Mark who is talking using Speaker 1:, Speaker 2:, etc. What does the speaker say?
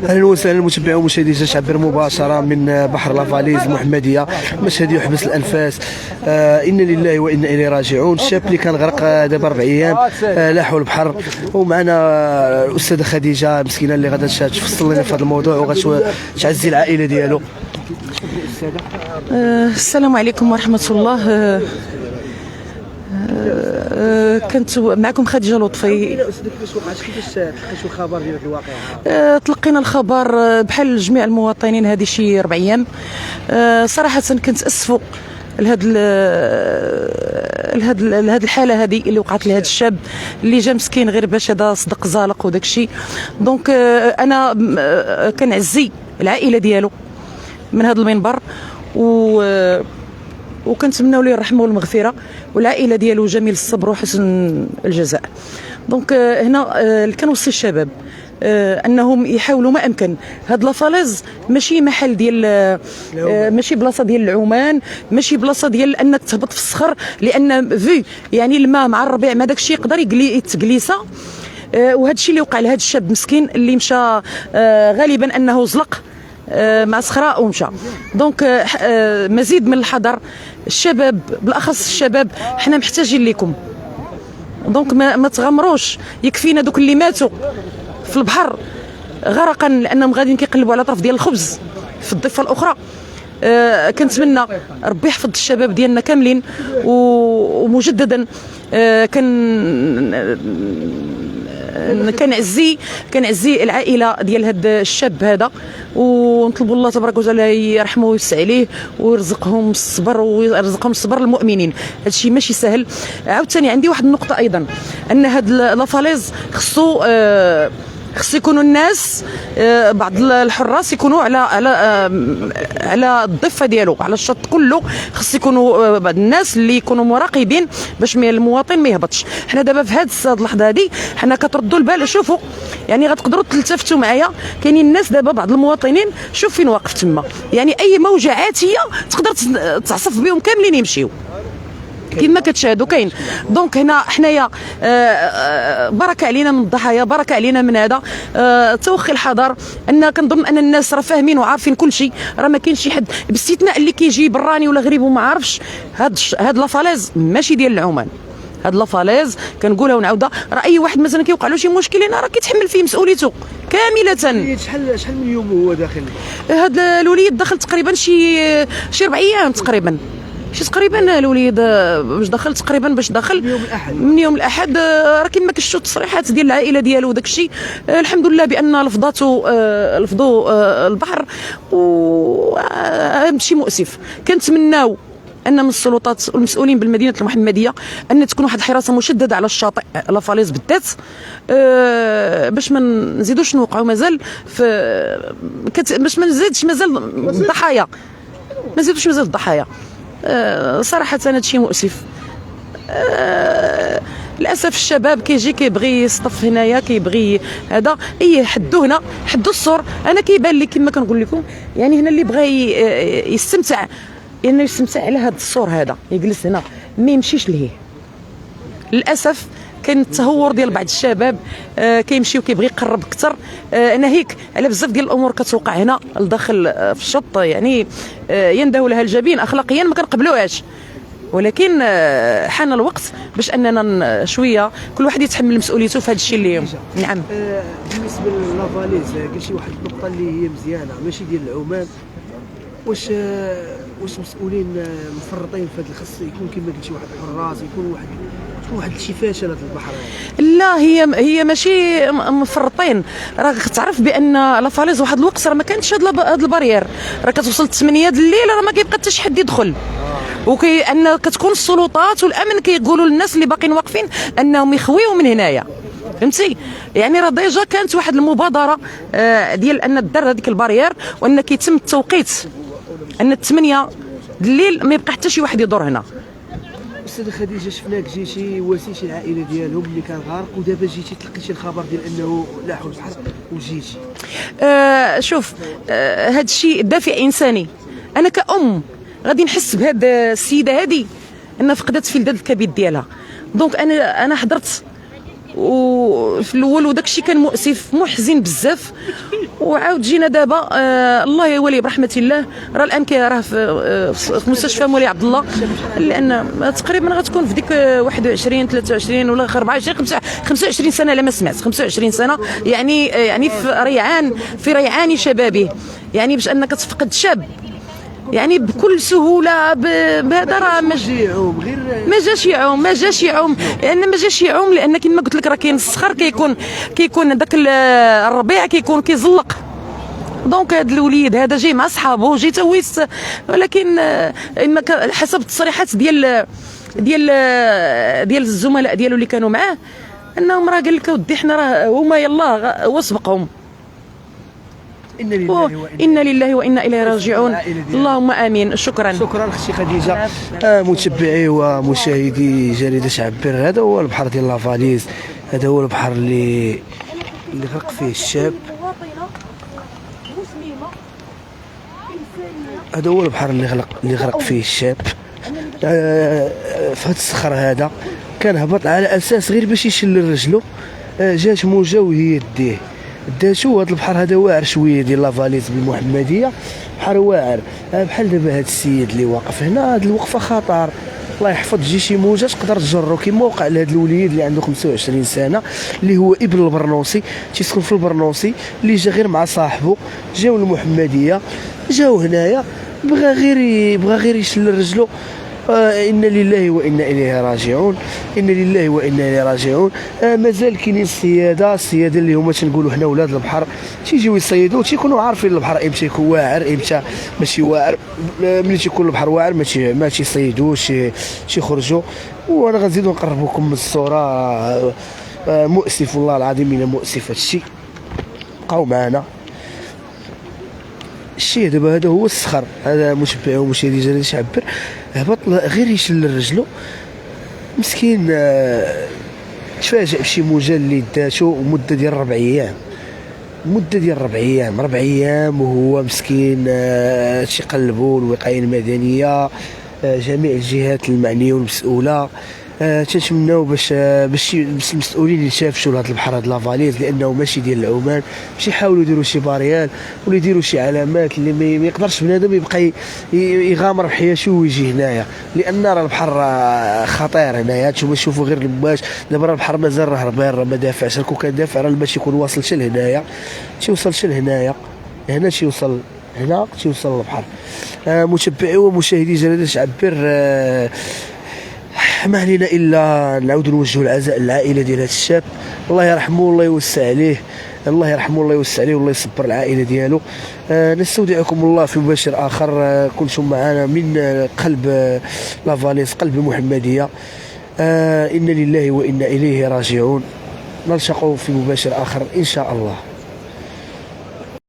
Speaker 1: اهلا وسهلا المتابعين ومشاهدي جيش عبر مباشره من بحر لافاليز المحمديه. مشهد يحبس الانفاس. انا لله وانا اليه راجعون. الشاب اللي كان غرق دابا 4 ايام لاحوا البحر، ومعنا الاستاذه خديجه مسكينه اللي غادا تفصل لنا في هذا الموضوع وغتعزي العائله ديالو.
Speaker 2: السلام عليكم ورحمه الله. كنت معكم خديجه لطفي.
Speaker 1: كيفاش تلقيتوا الخبر ديال الواقعه؟
Speaker 2: تلقينا الخبر بحال جميع المواطنين هذه شي 4 ايام. صراحه كنتاسفوا لهاد الحاله هذه اللي وقعت لهذا الشاب اللي جا مسكين غير باش هذا صدق زالق وداك الشيء. دونك انا كنعزي العائله ديالو من هذا المنبر وكنتمناو ليه الرحمه والمغفره، والعائله ديالو جميل الصبر وحسن الجزاء. دونك هنا كنوصي الشباب انهم يحاولوا ما امكن. هاد لافاليز ماشي محل ديال ماشي بلاصه ديال العومان، ماشي بلاصه ديال انك تهبط في الصخر، لان في يعني الماء مع الربيع مع داك الشيء يقدر يتقليسا. وهذا الشيء اللي وقع لهذا الشاب مسكين اللي مشى غالبا انه زلق مع صخره ومشى. دونك مزيد من الحذر. الشباب بالاخص الشباب حنا محتاجين لكم. دونك ما تغامروش. يكفينا دوك اللي ماتوا في البحر غرقا لانهم غاديين كيقلبوا على طرف ديال الخبز في الضفه الاخرى. كنتمنى ربي يحفظ الشباب ديالنا كاملين. ومجددا كنعزي العائله ديال هذا الشاب هذا، ونطلبوا الله تبارك وتعالى يرحمه ويوسع عليه ويرزقهم الصبر ويرزقهم الصبر المؤمنين. هذا الشيء ماشي سهل. عاوتاني عندي واحد النقطه ايضا، ان هاد لافاليز خصو يكونوا الناس بعض الحراس يكونوا على الضفه ديالو، على الشط كله. خص يكونوا بعض الناس اللي يكونوا مراقبين باش المواطن ما يهبطش. حنا دابا في هذه اللحظه هذه حنا كتردوا البال. شوفوا يعني غتقدروا تلتفتوا معايا، كاينين الناس دابا بعض المواطنين شوف فين واقف تما، يعني اي موجه عاتيه تقدر تعصف بهم كاملين يمشيو كما كتشاهدوا كاين. دونك هنا حنايا بركه علينا من الضحايا، بركه علينا من هذا. توخي الحذر. ان كنظن ان الناس راه فاهمين وعارفين كل شيء، راه ما كاينش شي حد باستثناء اللي كيجي براني ولا غريب وما عارفش. هاد لافاليز ماشي ديال العمان. هاد لافاليز كنقولها ونعاودها، راه اي واحد مثلا كيوقع له شي مشكل هنا راه كيتحمل فيه مسؤوليته كامله.
Speaker 1: شحال من يوم هو داخل؟
Speaker 2: هاد الوليد دخل تقريبا شي 4 ايام تقريبا. شي تقريبا الوليد باش دخل تقريبا من يوم الاحد. راه كما كنشوفوا التصريحات ديال العائله ديالو وداك الشيء. الحمد لله بان لفظوا البحر، وهذا شيء مؤسف. كنتمناو ان من السلطات والمسؤولين بالمدينه المحمديه ان تكون واحد الحراسه مشدده على الشاطئ لافاليز بالذات، باش ما نزيدوش نوقعوا مازال باش ما نزيدش مازال الضحايا، ما نزيدوش مازال الضحايا. صراحة هذا شيء مؤسف. للاسف الشباب كيجي كيبغي يصطف هنايا، كيبغي هذا حدو هنا حدو السور. انا كيبان لي كما كنقول لكم، يعني هنا اللي بغى يستمتع انه يستمتع على هذا السور هذا، يجلس هنا ما يمشيش لهيه. للاسف كاين التهور ديال بعض الشباب كيمشي وكيبغي يقرب اكثر. ناهيك على بزاف ديال الامور كتوقع هنا الداخل في الشط، يعني ينده لها الجبين اخلاقيا ما كنقبلوهاش. ولكن حان الوقت باش اننا شويه كل واحد يتحمل مسؤوليته في هذا الشيء اللي نعم.
Speaker 1: بالنسبه للافاليز قلتي واحد النقطه اللي هي مزيانه، ماشي ديال العمان. واش مسؤولين مفرطين في هذا الخص؟ يكون كما قلتي واحد الحراس، يكون واحد شي فاشل في البحر؟
Speaker 2: لا، هي ماشي مفرطين. راه تعرف بان لافاليز واحد الوقت راه ما كانتش هذا البارير، راه كتوصل 8 د الليل راه ما كيبقى حتى شي حد يدخل. ان كتكون السلطات والامن كيقولوا للناس اللي باقيين واقفين انهم يخويو من هنايا، فهمتي؟ يعني راه ديجا كانت واحد المبادره ديال ان دار هذيك البارير، وان كيتم التوقيت ان 8 د الليل ما يبقى حتى شي واحد يدور هنا.
Speaker 1: استاذه خديجه، شفناك جيتي واسيتي العائله ديالهم اللي كان غارق، ودابا جيتي تلقيتي الخبر ديال انه لاحوا البحر وجيتي.
Speaker 2: شوف، هذا الشيء دافع انساني. انا كأم غادي نحس بهذه السيده هذه انها فقدت في الكبد ديالها. دونك انا حضرت وفي الاول وداك الشيء كان مؤسف محزن بزاف. وعاود جينا دابا الله يولي برحمه الله، راه الان راه في مستشفى مولاي عبد الله، لان تقريبا غتكون في ديك 21 23 ولا 24 25 سنه لا ما سمعت 25 سنه، يعني في ريعان شبابه، يعني باش انك تفقد شاب يعني بكل سهوله بهذا راه ما جاش يعوم لان كما قلت لك راه كاين الصخر، كيكون داك الربيع كيكون كيزلق. دونك هذا الوليد هذا جاي مع صحابه جاي تا هو ولكن حسب التصريحات ديال الزملاء ديالو اللي كانوا معاه انهم راه قال لك اودي حنا راه هما يلاه هو سبقهم. إنا لله وإنا إليه راجعون. اللهم آمين. شكرا
Speaker 1: اختي خديجة. متابعي ومشاهدي جريدة عبر، هذا هو البحر ديال لافاليز، هذا هو البحر اللي غرق فيه الشاب، هذا هو البحر اللي غرق فيه الشاب. في هذا الصخر هذا كان هبط على اساس غير باش يشل رجلو، جات موجه وهي ديه داتو. هذا البحر هذا واعر شويه ديال لافاليز بالمحمديه، بحر واعر بحال دابا هذا السيد اللي واقف هنا، هذه الوقفه خطر، الله يحفظ تجي شي موجه تقدر تجرو كيما وقع لهذا الوليد اللي عنده 25 سنه اللي هو ابن البرنوسي تيسكن في البرنوسي، اللي جا غير مع صاحبه، جاو المحمديه، جاو هنايا بغى غير يشل رجلو. إنا لله وإنا إليه راجعون، إنا لله وإنا إليه راجعون. مازال كاينين السيادة اللي هما تنقولوا حنا ولاد البحر، تيجيو يصيدوا، تيكونوا عارفين البحر امتى يكون واعر امتى ماشي واعر. ملي تيكون البحر واعر ما تيصيدوش، تيخرجوا. وانا غنزيدو نقربوكم من الصورة. مؤسف والله العظيم، إلا مؤسف هذا الشيء. بقاو معنا. الشيء دابا هذا هو الصخر، هذا متبع ومشاهدي جريدة عبر، هبط غير يشل رجلو مسكين. تفاجأ بشي موجه اللي داتو مده ديال 4 ايام، مده ديال 4 ايام وهو مسكين. تيقلبوا الوقايه المدنيه، جميع الجهات المعنيه والمسؤوله. تنتمناو باش المسؤولين اللي تافشوا لهذا البحر هذا لافاليز، لانه ماشي ديال العمان، باش يحاولوا يديروا شي باريال ولا يديروا شي علامات اللي ما يقدرش بنادم يبقى يغامر بحياته ويجي هنايا، لان راه البحر خطير هنايا. نتوما شوفوا غير الماج دابا، راه البحر مازال راه هربان، راه ما دافعش. كون كان دافع راه الماء تيكون واصل حتى لهنايا، تيوصل حتى لهنايا، هنا تيوصل هنا تيوصل البحر. متابعي ومشاهدي جريدة عبر، ما علينا الا نعاود نوجهوا العزاء للعائله ديال هذا الشاب، الله يرحمه والله يوسع عليه، الله يرحمه والله يوسع عليه والله يصبر العائله ديالو. نستودعكم الله في مباشر اخر. كنتم معنا من قلب لافاليز، قلب المحمديه. انا لله وانا اليه راجعون. نلتقوا في مباشر اخر ان شاء الله.